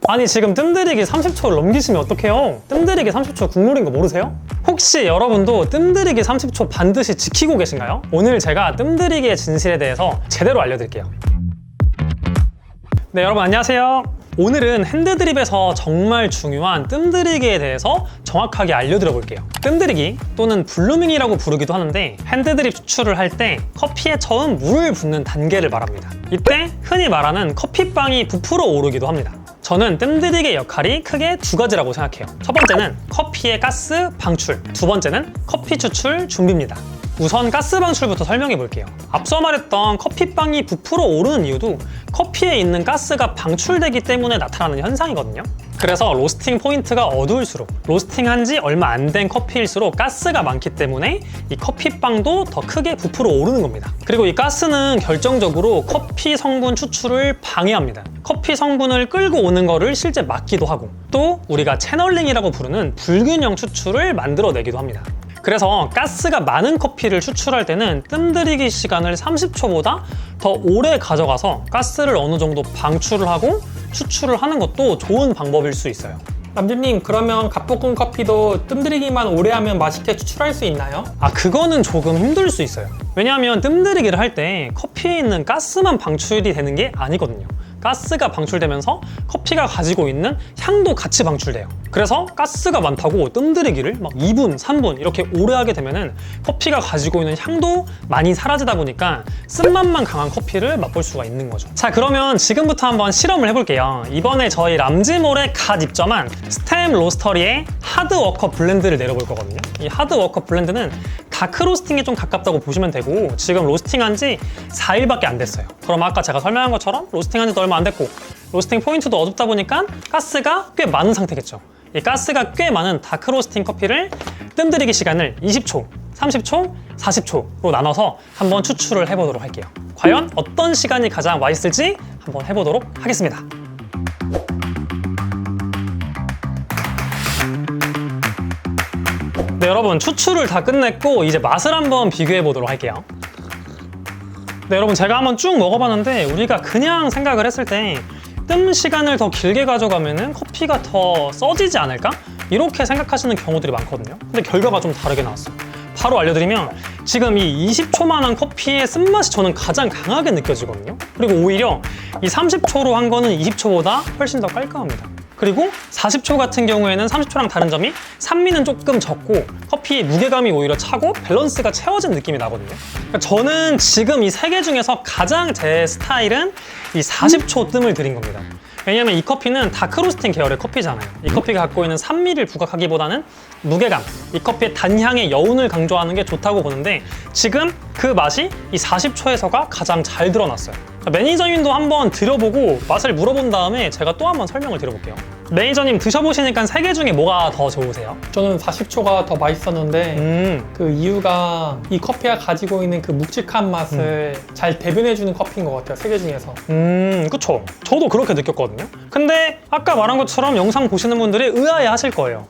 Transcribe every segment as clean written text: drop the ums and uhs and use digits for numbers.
아니 지금 뜸들이기 30초를 넘기시면 어떡해요? 뜸들이기 30초 국룰인 거 모르세요? 혹시 여러분도 뜸들이기 30초 반드시 지키고 계신가요? 오늘 제가 뜸들이기의 진실에 대해서 제대로 알려드릴게요. 네, 여러분 안녕하세요. 오늘은 핸드드립에서 정말 중요한 뜸들이기에 대해서 정확하게 알려드려 볼게요. 뜸들이기 또는 블루밍이라고 부르기도 하는데 핸드드립 추출을 할 때 커피에 처음 물을 붓는 단계를 말합니다. 이때 흔히 말하는 커피빵이 부풀어 오르기도 합니다. 저는 뜸들이기의 역할이 크게 두 가지라고 생각해요. 첫 번째는 커피의 가스 방출, 두 번째는 커피 추출 준비입니다. 우선 가스 방출부터 설명해 볼게요. 앞서 말했던 커피빵이 부풀어 오르는 이유도 커피에 있는 가스가 방출되기 때문에 나타나는 현상이거든요. 그래서 로스팅 포인트가 어두울수록 로스팅한 지 얼마 안 된 커피일수록 가스가 많기 때문에 이 커피빵도 더 크게 부풀어 오르는 겁니다. 그리고 이 가스는 결정적으로 커피 성분 추출을 방해합니다. 커피 성분을 끌고 오는 거를 실제 막기도 하고 또 우리가 채널링이라고 부르는 불균형 추출을 만들어내기도 합니다. 그래서 가스가 많은 커피를 추출할 때는 뜸들이기 시간을 30초보다 더 오래 가져가서 가스를 어느 정도 방출을 하고 추출을 하는 것도 좋은 방법일 수 있어요. 남준님, 그러면 갓볶음 커피도 뜸들이기만 오래 하면 맛있게 추출할 수 있나요? 그거는 조금 힘들 수 있어요. 왜냐하면 뜸들이기를 할 때 커피에 있는 가스만 방출이 되는 게 아니거든요. 가스가 방출되면서 커피가 가지고 있는 향도 같이 방출돼요. 그래서 가스가 많다고 뜸들이기를 막 2분, 3분 이렇게 오래 하게 되면은 커피가 가지고 있는 향도 많이 사라지다 보니까 쓴맛만 강한 커피를 맛볼 수가 있는 거죠. 자, 그러면 지금부터 한번 실험을 해볼게요. 이번에 저희 람지몰에 갓 입점한 스템 로스터리의 하드워커 블렌드를 내려볼 거거든요. 이 하드워커 블렌드는 다크 로스팅에 좀 가깝다고 보시면 되고 지금 로스팅한 지 4일밖에 안 됐어요. 그럼 아까 제가 설명한 것처럼 로스팅한 지도 얼마 안 됐고 로스팅 포인트도 어둡다 보니까 가스가 꽤 많은 상태겠죠. 이 가스가 꽤 많은 다크 로스팅 커피를 뜸들이기 시간을 20초, 30초, 40초로 나눠서 한번 추출을 해보도록 할게요. 과연 어떤 시간이 가장 맛있을지 한번 해보도록 하겠습니다. 네, 여러분 추출을 다 끝냈고 이제 맛을 한번 비교해 보도록 할게요. 네, 여러분 제가 한번 쭉 먹어봤는데 우리가 그냥 생각을 했을 때 뜸 시간을 더 길게 가져가면은 커피가 더 써지지 않을까? 이렇게 생각하시는 경우들이 많거든요. 근데 결과가 좀 다르게 나왔어요. 바로 알려드리면 지금 이 20초만한 커피의 쓴맛이 저는 가장 강하게 느껴지거든요. 그리고 오히려 이 30초로 한 거는 20초보다 훨씬 더 깔끔합니다. 그리고 40초 같은 경우에는 30초랑 다른 점이 산미는 조금 적고 커피의 무게감이 오히려 차고 밸런스가 채워진 느낌이 나거든요. 그러니까 저는 지금 이 세 개 중에서 가장 제 스타일은 이 40초 뜸을 들인 겁니다. 왜냐면 이 커피는 다크로스팅 계열의 커피잖아요. 이 커피가 갖고 있는 산미를 부각하기보다는 무게감, 이 커피의 단향의 여운을 강조하는 게 좋다고 보는데 지금 그 맛이 이 40초에서가 가장 잘 드러났어요. 매니저님도 한번 드려보고 맛을 물어본 다음에 제가 또 한번 설명을 드려볼게요. 매니저님 드셔보시니까 세 개 중에 뭐가 더 좋으세요? 저는 40초가 더 맛있었는데 그 이유가 이 커피가 가지고 있는 그 묵직한 맛을 잘 대변해주는 커피인 것 같아요. 세 개 중에서. 그쵸. 저도 그렇게 느꼈거든요. 근데 아까 말한 것처럼 영상 보시는 분들이 의아해 하실 거예요.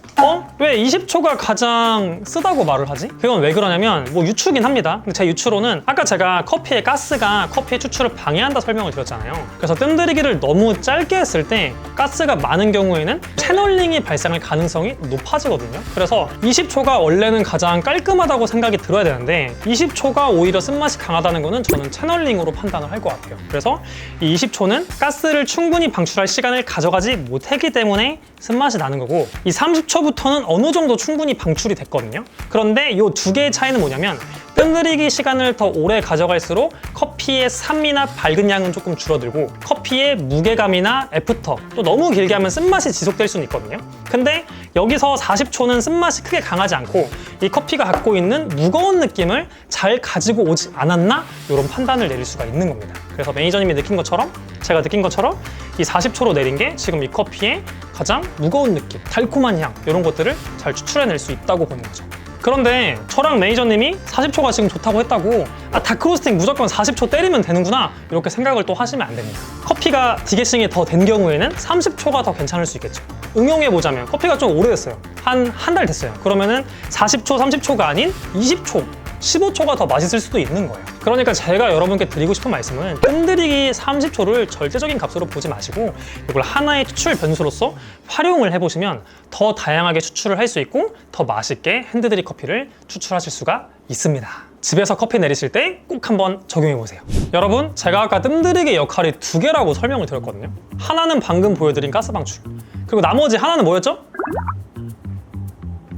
왜 20초가 가장 쓰다고 말을 하지? 그건 왜 그러냐면 뭐 유추긴 합니다. 근데 제 유추로는 아까 제가 커피의 가스가 커피의 추출을 방해한다 설명을 드렸잖아요. 그래서 뜸들이기를 너무 짧게 했을 때 가스가 많은 경우에는 채널링이 발생할 가능성이 높아지거든요. 그래서 20초가 원래는 가장 깔끔하다고 생각이 들어야 되는데 20초가 오히려 쓴맛이 강하다는 거는 저는 채널링으로 판단을 할 것 같아요. 그래서 이 20초는 가스를 충분히 방출할 시간을 가져가지 못했기 때문에 쓴맛이 나는 거고 이 30초부터는 어느 정도 충분히 방출이 됐거든요. 그런데 이 두 개의 차이는 뭐냐면 뜸들이기 시간을 더 오래 가져갈수록 커피의 산미나 밝은 향은 조금 줄어들고 커피의 무게감이나 애프터 또 너무 길게 하면 쓴맛이 지속될 수는 있거든요. 근데 여기서 40초는 쓴맛이 크게 강하지 않고 이 커피가 갖고 있는 무거운 느낌을 잘 가지고 오지 않았나? 이런 판단을 내릴 수가 있는 겁니다. 그래서 매니저님이 느낀 것처럼 제가 느낀 것처럼 이 40초로 내린 게 지금 이 커피의 가장 무거운 느낌, 달콤한 향 이런 것들을 잘 추출해낼 수 있다고 보는 거죠. 그런데 저랑 매니저님이 40초가 지금 좋다고 했다고 다크로스팅 무조건 40초 때리면 되는구나 이렇게 생각을 또 하시면 안 됩니다. 커피가 디게싱이 더 된 경우에는 30초가 더 괜찮을 수 있겠죠. 응용해보자면 커피가 좀 오래됐어요. 한 달 됐어요. 그러면은 40초, 30초가 아닌 20초 15초가 더 맛있을 수도 있는 거예요. 그러니까 제가 여러분께 드리고 싶은 말씀은 뜸들이기 30초를 절대적인 값으로 보지 마시고 이걸 하나의 추출 변수로서 활용을 해보시면 더 다양하게 추출을 할 수 있고 더 맛있게 핸드드립 커피를 추출하실 수가 있습니다. 집에서 커피 내리실 때 꼭 한번 적용해 보세요. 여러분, 제가 아까 뜸들이기 역할이 두 개라고 설명을 드렸거든요. 하나는 방금 보여드린 가스방출, 그리고 나머지 하나는 뭐였죠?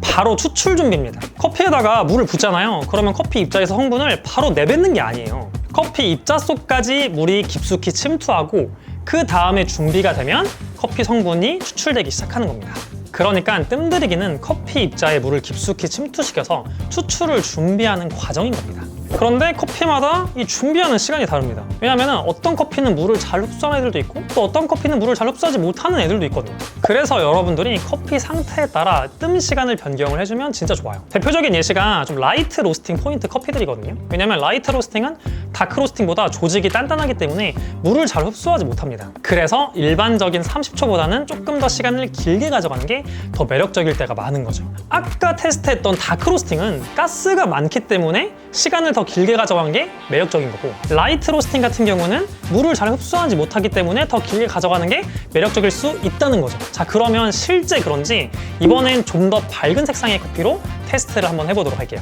바로 추출 준비입니다. 커피에다가 물을 붓잖아요. 그러면 커피 입자에서 성분을 바로 내뱉는 게 아니에요. 커피 입자 속까지 물이 깊숙이 침투하고 그 다음에 준비가 되면 커피 성분이 추출되기 시작하는 겁니다. 그러니까 뜸들이기는 커피 입자에 물을 깊숙이 침투시켜서 추출을 준비하는 과정인 겁니다. 그런데 커피마다 이 준비하는 시간이 다릅니다. 왜냐면 어떤 커피는 물을 잘 흡수하는 애들도 있고 또 어떤 커피는 물을 잘 흡수하지 못하는 애들도 있거든요. 그래서 여러분들이 커피 상태에 따라 뜸 시간을 변경을 해주면 진짜 좋아요. 대표적인 예시가 좀 라이트 로스팅 포인트 커피들이거든요. 왜냐면 라이트 로스팅은 다크 로스팅보다 조직이 단단하기 때문에 물을 잘 흡수하지 못합니다. 그래서 일반적인 30초보다는 조금 더 시간을 길게 가져가는 게 더 매력적일 때가 많은 거죠. 아까 테스트했던 다크 로스팅은 가스가 많기 때문에 시간을 더 길게 가져간 게 매력적인 거고, 라이트 로스팅 같은 경우는 물을 잘 흡수하지 못하기 때문에 더 길게 가져가는 게 매력적일 수 있다는 거죠. 자, 그러면 실제 그런지 이번엔 좀 더 밝은 색상의 커피로 테스트를 한번 해보도록 할게요.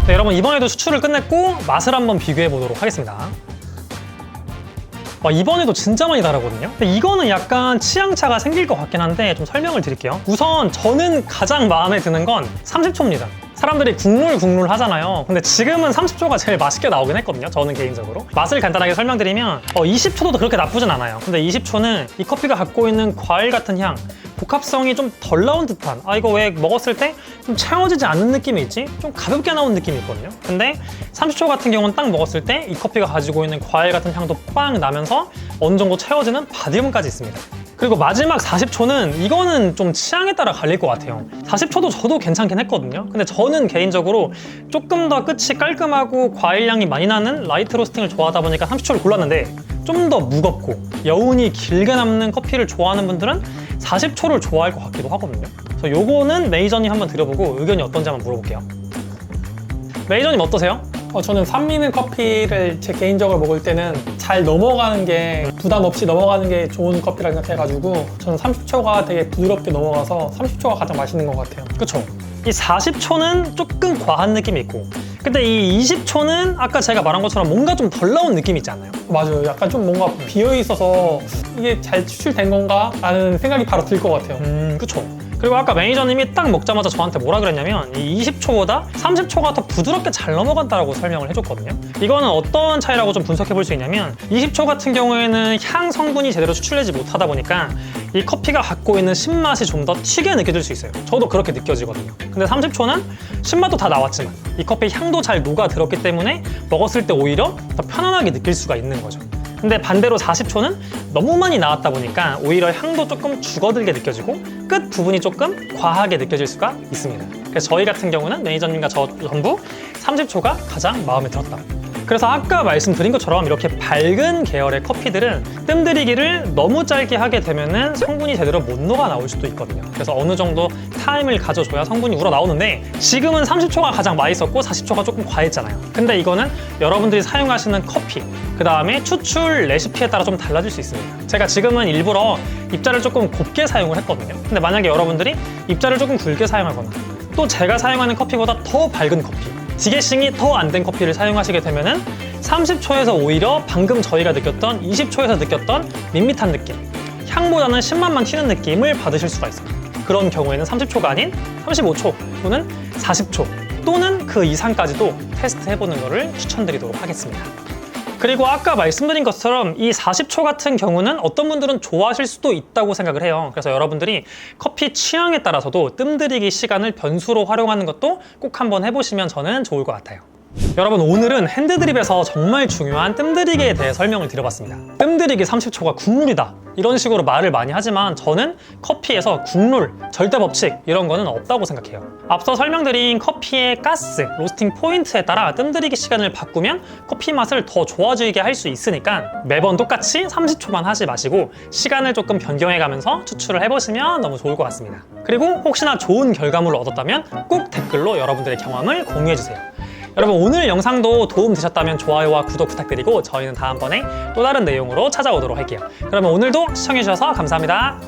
네, 여러분, 이번에도 추출을 끝냈고 맛을 한번 비교해 보도록 하겠습니다. 이번에도 진짜 많이 다르거든요. 근데 이거는 약간 취향차가 생길 것 같긴 한데 좀 설명을 드릴게요. 우선 저는 가장 마음에 드는 건 30초입니다. 사람들이 국룰 하잖아요. 근데 지금은 30초가 제일 맛있게 나오긴 했거든요. 저는 개인적으로. 맛을 간단하게 설명드리면 20초도 그렇게 나쁘진 않아요. 근데 20초는 이 커피가 갖고 있는 과일 같은 향, 복합성이 좀 덜 나온 듯한, 이거 왜 먹었을 때 좀 채워지지 않는 느낌이 있지? 좀 가볍게 나온 느낌이 있거든요. 근데 30초 같은 경우는 딱 먹었을 때 이 커피가 가지고 있는 과일 같은 향도 빵 나면서 어느 정도 채워지는 바디감까지 있습니다. 그리고 마지막 40초는 이거는 좀 취향에 따라 갈릴 것 같아요. 40초도 저도 괜찮긴 했거든요. 근데 저는 개인적으로 조금 더 끝이 깔끔하고 과일향이 많이 나는 라이트 로스팅을 좋아하다 보니까 30초를 골랐는데, 좀 더 무겁고 여운이 길게 남는 커피를 좋아하는 분들은 40초를 좋아할 것 같기도 하거든요. 그래서 요거는 매니저님 한번 드려보고 의견이 어떤지 한번 물어볼게요. 매니저님 어떠세요? 저는 산미는 커피를 제 개인적으로 먹을 때는 잘 넘어가는 게, 부담 없이 넘어가는 게 좋은 커피라 생각해가지고 저는 30초가 되게 부드럽게 넘어가서 30초가 가장 맛있는 것 같아요. 그쵸? 이 40초는 조금 과한 느낌이 있고, 근데 이 20초는 아까 제가 말한 것처럼 뭔가 좀 덜 나온 느낌이 있지 않나요? 맞아요. 약간 좀 뭔가 비어있어서 이게 잘 추출된 건가? 라는 생각이 바로 들 것 같아요. 그쵸? 그리고 아까 매니저님이 딱 먹자마자 저한테 뭐라 그랬냐면 이 20초보다 30초가 더 부드럽게 잘 넘어간다라고 설명을 해줬거든요. 이거는 어떤 차이라고 좀 분석해 볼 수 있냐면 20초 같은 경우에는 향 성분이 제대로 추출되지 못하다 보니까 이 커피가 갖고 있는 신맛이 좀 더 튀게 느껴질 수 있어요. 저도 그렇게 느껴지거든요. 근데 30초는 신맛도 다 나왔지만 이 커피 향도 잘 녹아들었기 때문에 먹었을 때 오히려 더 편안하게 느낄 수가 있는 거죠. 근데 반대로 40초는 너무 많이 나왔다 보니까 오히려 향도 조금 죽어들게 느껴지고 끝 부분이 조금 과하게 느껴질 수가 있습니다. 그래서 저희 같은 경우는 매니저님과 저 전부 30초가 가장 마음에 들었다. 그래서 아까 말씀드린 것처럼 이렇게 밝은 계열의 커피들은 뜸들이기를 너무 짧게 하게 되면은 성분이 제대로 못 녹아 나올 수도 있거든요. 그래서 어느 정도 타임을 가져줘야 성분이 우러 나오는데, 지금은 30초가 가장 맛있었고 40초가 조금 과했잖아요. 근데 이거는 여러분들이 사용하시는 커피, 그 다음에 추출 레시피에 따라 좀 달라질 수 있습니다. 제가 지금은 일부러 입자를 조금 곱게 사용을 했거든요. 근데 만약에 여러분들이 입자를 조금 굵게 사용하거나 또 제가 사용하는 커피보다 더 밝은 커피, 디게싱이 더 안 된 커피를 사용하시게 되면은 30초에서 오히려 방금 저희가 느꼈던 20초에서 느꼈던 밋밋한 느낌, 향보다는 신맛만 튀는 느낌을 받으실 수가 있어요. 그런 경우에는 30초가 아닌 35초 또는 40초 또는 그 이상까지도 테스트해보는 것을 추천드리도록 하겠습니다. 그리고 아까 말씀드린 것처럼 이 40초 같은 경우는 어떤 분들은 좋아하실 수도 있다고 생각을 해요. 그래서 여러분들이 커피 취향에 따라서도 뜸들이기 시간을 변수로 활용하는 것도 꼭 한번 해보시면 저는 좋을 것 같아요. 여러분, 오늘은 핸드드립에서 정말 중요한 뜸들이기에 대해 설명을 드려봤습니다. 뜸들이기 30초가 국룰이다, 이런 식으로 말을 많이 하지만 저는 커피에서 국룰, 절대 법칙 이런 거는 없다고 생각해요. 앞서 설명드린 커피의 가스, 로스팅 포인트에 따라 뜸들이기 시간을 바꾸면 커피 맛을 더 좋아지게 할 수 있으니까 매번 똑같이 30초만 하지 마시고 시간을 조금 변경해가면서 추출을 해보시면 너무 좋을 것 같습니다. 그리고 혹시나 좋은 결과물을 얻었다면 꼭 댓글로 여러분들의 경험을 공유해주세요. 여러분, 오늘 영상도 도움 되셨다면 좋아요와 구독 부탁드리고 저희는 다음번에 또 다른 내용으로 찾아오도록 할게요. 그러면 오늘도 시청해주셔서 감사합니다.